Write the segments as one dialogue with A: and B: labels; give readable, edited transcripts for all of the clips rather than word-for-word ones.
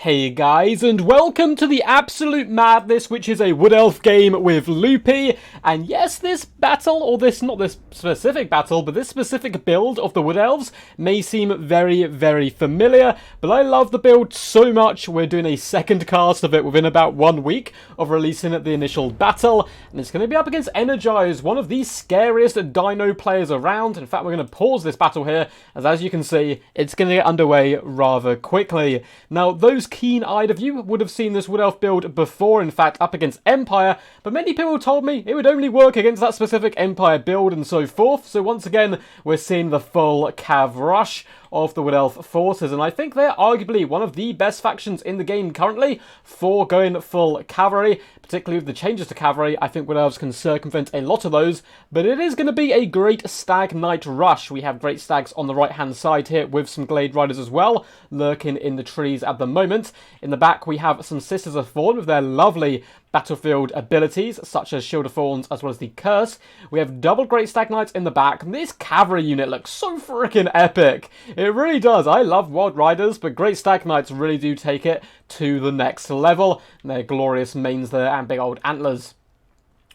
A: Hey guys, and welcome to the Absolute Madness, which is a Wood Elf game with Loopy. And yes, this battle, or not this specific battle, but this specific build of the Wood Elves may seem very, very familiar, but I love the build so much, we're doing a second cast of it within about 1 week of releasing the initial battle, and it's going to be up against Energize, one of the scariest dino players around. In fact, we're going to pause this battle here, as you can see, it's going to get underway rather quickly. Now, those keen-eyed of you would have seen this Wood Elf build before, in fact, up against Empire, but many people told me it would only work against that specific Empire build and so forth, so once again, we're seeing the full Cav rush of the Wood Elf forces, and I think they're arguably one of the best factions in the game currently for going full cavalry, particularly with the changes to cavalry. I think Wood Elves can circumvent a lot of those, but it is going to be a great Stag Knight rush. We have great stags on the right-hand side here with some Glade Riders as well, lurking in the trees at the moment. In the back, we have some Sisters of Thorn with their lovely battlefield abilities, such as Shield of Thorns, as well as the Curse. We have double Great Stag Knights in the back. This cavalry unit looks so freaking epic. It really does. I love Wild Riders, but Great Stag Knights really do take it to the next level. And their glorious manes there and big old antlers.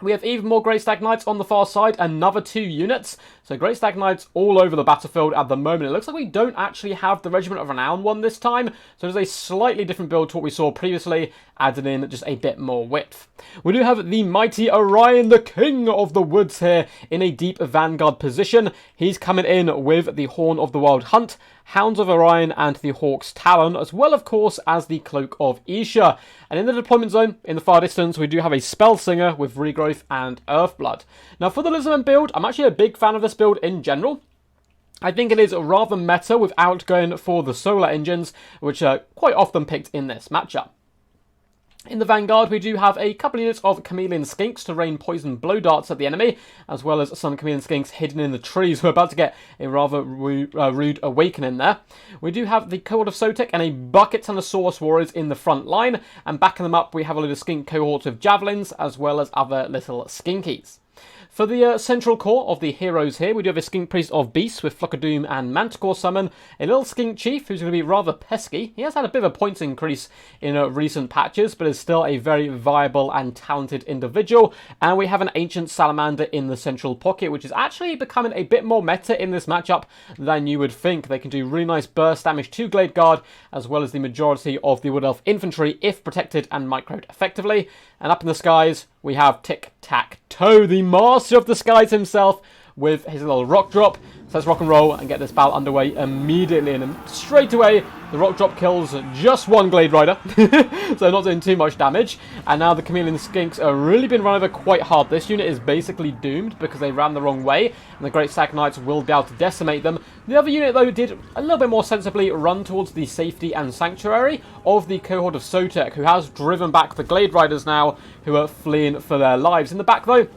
A: We have even more Great Stag Knights on the far side, another 2 units. So Great Stag Knights all over the battlefield at the moment. It looks like we don't actually have the Regiment of Renown one this time. So it's a slightly different build to what we saw previously, adding in just a bit more width. We do have the mighty Orion, the King of the Woods here, in a deep vanguard position. He's coming in with the Horn of the Wild Hunt, Hounds of Orion, and the Hawk's Talon, as well, of course, as the Cloak of Isha. And in the deployment zone, in the far distance, we do have a Spell Singer with Regrowth and Earthblood. Now, for the Lizardmen build, I'm actually a big fan of this build in general. I think it is rather meta without going for the solar engines, which are quite often picked in this matchup. In the vanguard, we do have a couple of units of Chameleon Skinks to rain poison blow darts at the enemy, as well as some Chameleon Skinks hidden in the trees. We're about to get a rather rude awakening there. We do have the cohort of Sotek and a bucket ton of Saurus Warriors in the front line, and backing them up, we have a load of Skink cohorts with Javelins, as well as other little Skinkies. For the central core of the heroes here, we do have a Skink Priest of Beasts with Flock of Doom and Manticore Summon, a little Skink Chief who's going to be rather pesky. He has had a bit of a points increase in recent patches, but is still a very viable and talented individual. And we have an Ancient Salamander in the central pocket, which is actually becoming a bit more meta in this matchup than you would think. They can do really nice burst damage to Glade Guard, as well as the majority of the Wood Elf infantry if protected and microed effectively. And up in the skies, we have Tic-Tac-Toe, the master of the skies himself, with his little rock drop. So let's rock and roll and get this battle underway immediately. And straight away, the rock drop kills just one Glade Rider, so not doing too much damage. And now the Chameleon Skinks are really been run over quite hard. This unit is basically doomed because they ran the wrong way, and the Great Stag Knights will be able to decimate them. The other unit, though, did a little bit more sensibly run towards the safety and sanctuary of the cohort of Sotek, who has driven back the Glade Riders now, who are fleeing for their lives. In the back, though,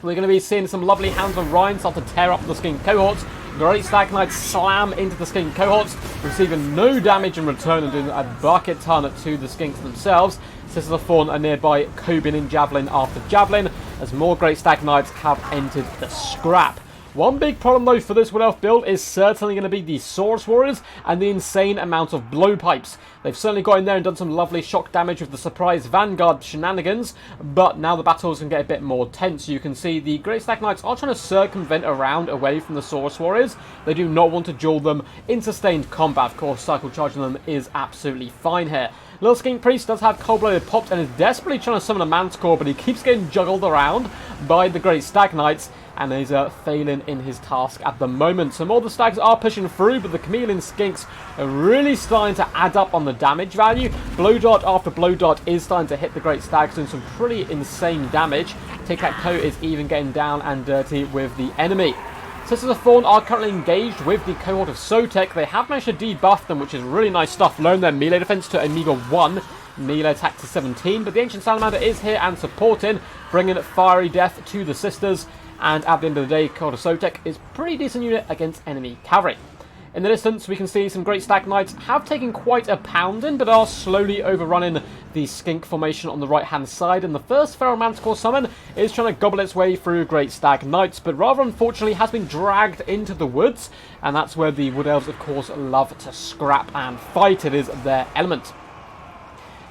A: we're going to be seeing some lovely Hounds of Orion start to tear up the Skink cohorts. Great Stag Knights slam into the Skink cohorts, receiving no damage in return and doing a bucket ton to the Skinks themselves. Sisters of Thorn are nearby, combing in Javelin after Javelin, as more Great Stag Knights have entered the scrap. One big problem, though, for this Wood Elf build is certainly going to be the Saurus Warriors and the insane amount of blowpipes. They've certainly got in there and done some lovely shock damage with the surprise Vanguard shenanigans, but now the battles can get a bit more tense. You can see the Great Stag Knights are trying to circumvent around away from the Saurus Warriors. They do not want to duel them in sustained combat. Of course, cycle charging them is absolutely fine here. Little Skink Priest does have Cold-Blooded popped and is desperately trying to summon a Manticore, but he keeps getting juggled around by the Great Stag Knights, and he's failing in his task at the moment. So more of the Stags are pushing through, but the Chameleon Skinks are really starting to add up on the damage value. Blow Dart after Blow Dart is starting to hit the Great Stags, doing some pretty insane damage. Tic-Tac-Toe is even getting down and dirty with the enemy. Sisters of Thorn are currently engaged with the cohort of Sotek. They have managed to debuff them, which is really nice stuff. Lowering their melee defense to Omega 1. Melee attack to 17, but the Ancient Salamander is here and supporting, bringing fiery death to the Sisters. And at the end of the day, cohort of Sotek is a pretty decent unit against enemy cavalry. In the distance, we can see some Great Stag Knights have taken quite a pounding, but are slowly overrunning the Skink formation on the right-hand side. And the first Feral Manticore summon is trying to gobble its way through Great Stag Knights, but rather unfortunately has been dragged into the woods. And that's where the Wood Elves, of course, love to scrap and fight. It is their element.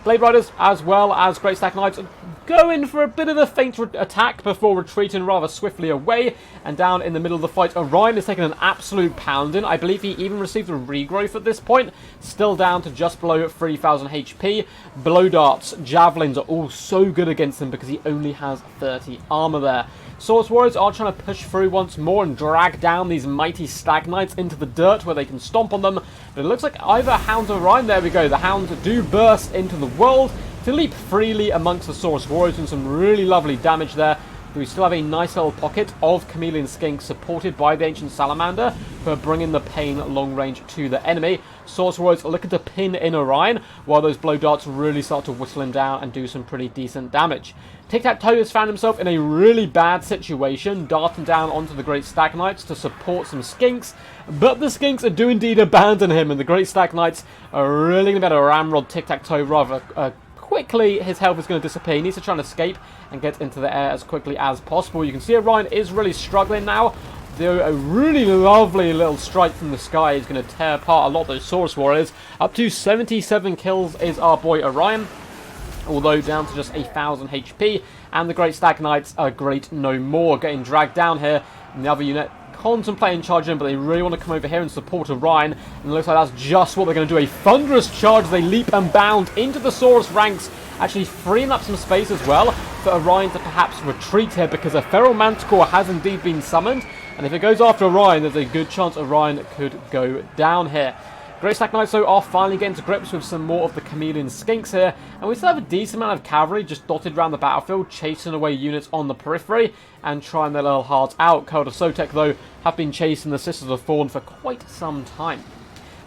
A: Blade Riders, as well as Great Stack Knights, go in for a bit of a feint attack before retreating rather swiftly away. And down in the middle of the fight, Orion is taking an absolute pounding. I believe he even received a regrowth at this point. Still down to just below 3,000 HP. Blow darts, javelins are all so good against him because he only has 30 armor there. Source Warriors are trying to push through once more and drag down these mighty Stag Knights into the dirt where they can stomp on them. But it looks like either Hounds or Orion, there we go, the Hounds do burst into the world to leap freely amongst the Source Warriors, and some really lovely damage there. We still have a nice little pocket of Chameleon Skink supported by the Ancient Salamander for bringing the pain long range to the enemy. Source Warriors are looking to pin in Orion while those blow darts really start to whistle him down and do some pretty decent damage. Tic-Tac-Toe has found himself in a really bad situation, darting down onto the Great Stag Knights to support some Skinks, but the Skinks do indeed abandon him, and the Great Stag Knights are really going to be able to ramrod Tic-Tac-Toe rather quickly. His health is going to disappear. He needs to try and escape and get into the air as quickly as possible. You can see Orion is really struggling now. Though a really lovely little strike from the sky is going to tear apart a lot of those Source Warriors. Up to 77 kills is our boy Orion, although down to just 1,000 HP. And the Great Stag Knights are great no more, getting dragged down here. And the other unit contemplating charging, but they really want to come over here and support Orion. And it looks like that's just what they're going to do. A thunderous charge. They leap and bound into the Saurus ranks, actually freeing up some space as well for Orion to perhaps retreat here, because a Feral Manticore has indeed been summoned. And if it goes after Orion, there's a good chance Orion could go down here. Great Stack Knights, though, are finally getting to grips with some more of the Chameleon Skinks here, and we still have a decent amount of cavalry just dotted around the battlefield, chasing away units on the periphery and trying their little hearts out. Cult of Sotek, though, have been chasing the Sisters of Thorn for quite some time.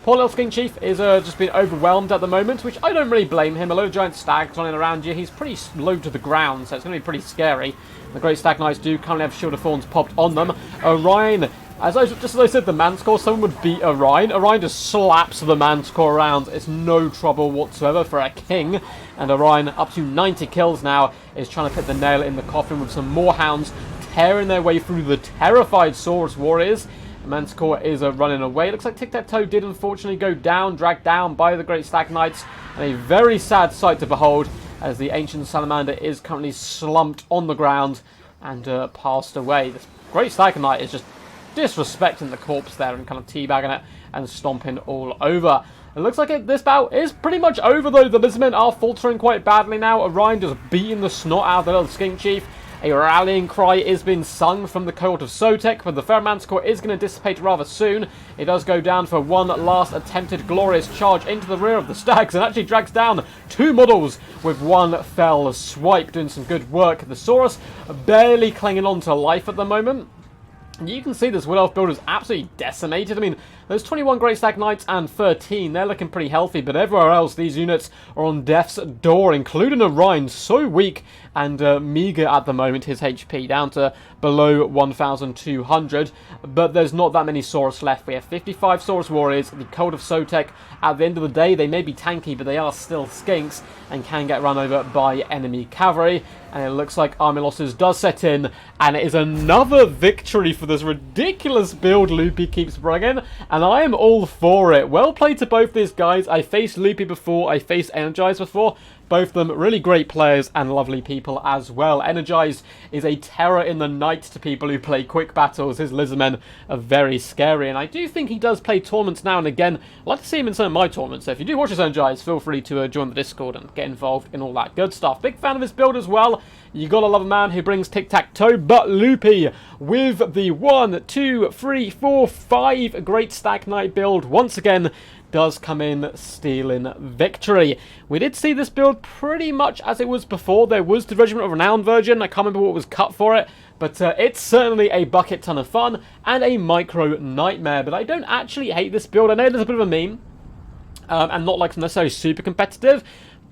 A: Poor little Skink Chief is just being overwhelmed at the moment, which I don't really blame him. A load of giant stags running around you, he's pretty low to the ground, so it's going to be pretty scary. The Great Stag Knights do currently have Shield of Thorns popped on them. Orion, just as I said, the Manticore, someone would beat Orion. Orion just slaps the Manticore around. It's no trouble whatsoever for a king. And Orion, up to 90 kills now, is trying to put the nail in the coffin with some more Hounds tearing their way through the terrified Saurus Warriors. The Manticore is running away. It looks like Tic-Tac-Toe did unfortunately go down, dragged down by the Great Stag Knights. And a very sad sight to behold, as the Ancient Salamander is currently slumped on the ground and passed away. This Great Stag Knight is just disrespecting the corpse there and kind of teabagging it and stomping all over. It looks like this bout is pretty much over, though. The Lizardmen are faltering quite badly now. Orion just beating the snot out of the little Skink Chief. A rallying cry is being sung from the Cult of Sotek, but the Feral Manticore is going to dissipate rather soon. It does go down for one last attempted glorious charge into the rear of the Stags, and actually drags down two models with one fell swipe, doing some good work. The Saurus barely clinging on to life at the moment. You can see this Wood Elf build is absolutely decimated. I mean, there's 21 Great Stag Knights and 13. They're looking pretty healthy, but everywhere else, these units are on death's door, including Orion, so weak and meager at the moment, his HP, down to below 1,200. But there's not that many Saurus left. We have 55 Saurus Warriors. The Cult of Sotek, at the end of the day, they may be tanky, but they are still skinks and can get run over by enemy cavalry. And it looks like army losses does set in, and it is another victory for this ridiculous build Loopy keeps bringing, and I am all for it. Well played to both these guys. I faced Loopy before, I faced Energized before. Both of them really great players and lovely people as well. Energized is a terror in the night to people who play quick battles. His Lizardmen are very scary, and I do think he does play tournaments now and again. I'd like to see him in some of my tournaments, so if you do watch his Energized, feel free to join the Discord and get involved in all that good stuff. Big fan of his build as well. You gotta love a man who brings tic-tac-toe, but Loopy with the 1, 2, 3, 4, 5 Great Stag Knight build once again does come in stealing victory. We did see this build pretty much as it was before. There was the Regiment of Renown version. I can't remember what was cut for it, but it's certainly a bucket ton of fun and a micro nightmare. But I don't actually hate this build. I know there's a bit of a meme and not like necessarily super competitive,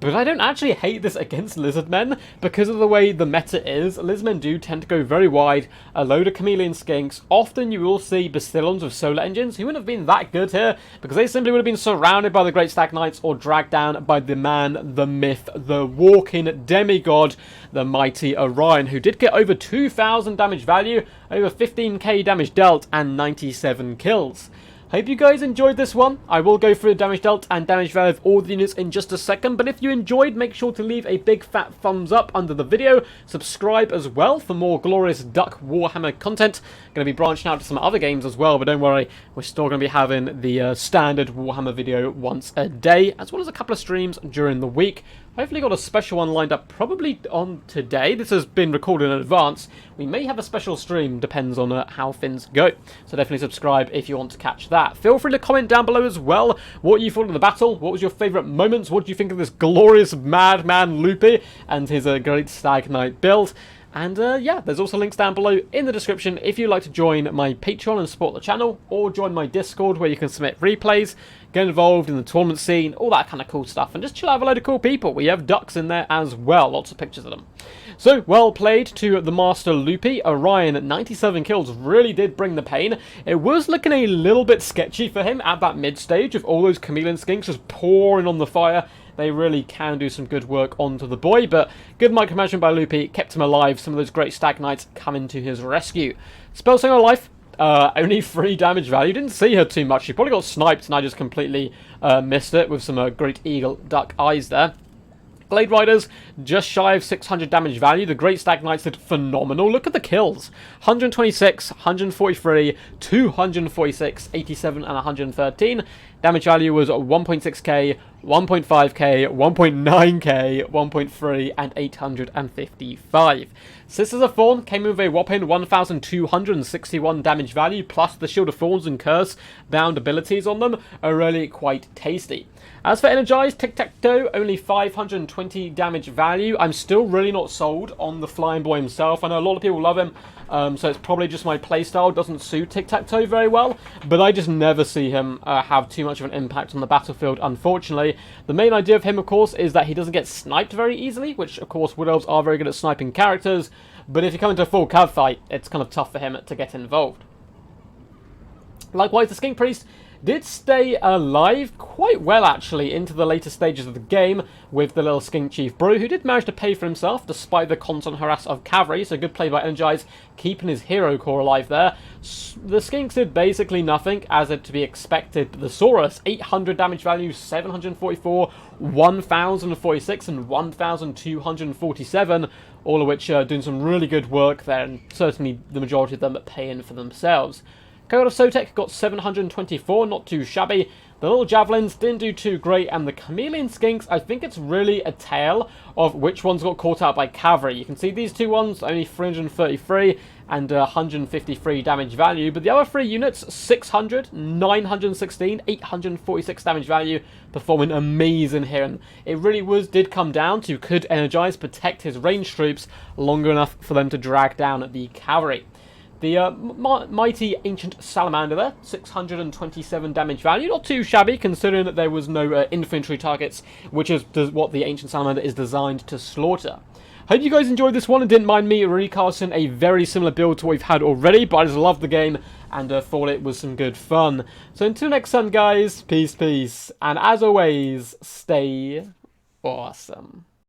A: but I don't actually hate this against Lizardmen because of the way the meta is. Lizardmen do tend to go very wide, a load of Chameleon Skinks. Often you will see Bastillons with solar engines who wouldn't have been that good here because they simply would have been surrounded by the Great Stag Knights or dragged down by the man, the myth, the walking demigod, the mighty Orion, who did get over 2,000 damage value, over 15k damage dealt, and 97 kills. Hope you guys enjoyed this one. I will go through the damage dealt and damage value of all the units in just a second, but if you enjoyed, make sure to leave a big fat thumbs up under the video. Subscribe as well for more glorious Duck Warhammer content. Going to be branching out to some other games as well, but don't worry, we're still going to be having the standard Warhammer video once a day, as well as a couple of streams during the week. Hopefully got a special one lined up probably on today. This has been recorded in advance. We may have a special stream, depends on how things go. So definitely subscribe if you want to catch that. Feel free to comment down below as well what you thought of the battle. What was your favourite moments? What do you think of this glorious madman Loopy and his great Stag Knight build? And yeah, there's also links down below in the description if you'd like to join my Patreon and support the channel, or join my Discord where you can submit replays, get involved in the tournament scene, all that kind of cool stuff, and just chill out with a load of cool people. We have ducks in there as well, lots of pictures of them. So, well played to the Master Loopy. Orion at 97 kills really did bring the pain. It was looking a little bit sketchy for him at that mid-stage with all those chameleon skinks just pouring on the fire. They really can do some good work onto the boy, but good micromanagement by Loopy kept him alive. Some of those great Stag Knights coming to his rescue. Spell Singer Life, only 3 damage value. Didn't see her too much. She probably got sniped and I just completely missed it with some great eagle duck eyes there. Blade Riders, just shy of 600 damage value. The Great Stag Knights did phenomenal. Look at the kills. 126, 143, 246, 87, and 113. Damage value was 1.6k, 1.5k, 1.9k, 1.3, and 855. Sisters of Thorn came in with a whopping 1,261 damage value, plus the Shield of Thorns and Curse bound abilities on them are really quite tasty. As for Energized, Tic-Tac-Toe, only 520 damage value. I'm still really not sold on the Flying Boy himself. I know a lot of people love him, so it's probably just my playstyle doesn't suit Tic-Tac-Toe very well, but I just never see him have too much of an impact on the battlefield, unfortunately. The main idea of him, of course, is that he doesn't get sniped very easily, which, of course, Wood Elves are very good at sniping characters, but if you come into a full cav fight, it's kind of tough for him to get involved. Likewise, the Skink Priest did stay alive quite well, actually, into the later stages of the game with the little Skink Chief Brew, who did manage to pay for himself despite the constant harass of cavalry, so good play by Energize, keeping his hero core alive there. The Skinks did basically nothing, as it to be expected. The Saurus, 800 damage value, 744, 1,046, and 1,247, all of which are doing some really good work there, and certainly the majority of them are paying for themselves. Cohort of Sotek got 724, not too shabby. The little Javelins didn't do too great, and the Chameleon Skinks, I think it's really a tale of which ones got caught out by cavalry. You can see these two ones, only 333 and 153 damage value, but the other 3 units, 600, 916, 846 damage value, performing amazing here. And it really did come down to, could Energize protect his ranged troops long enough for them to drag down the cavalry. The mighty Ancient Salamander there, 627 damage value. Not too shabby, considering that there was no infantry targets, which is what the Ancient Salamander is designed to slaughter. Hope you guys enjoyed this one and didn't mind me recasting a very similar build to what we've had already, but I just loved the game and thought it was some good fun. So until next time, guys, peace, peace, and as always, stay awesome.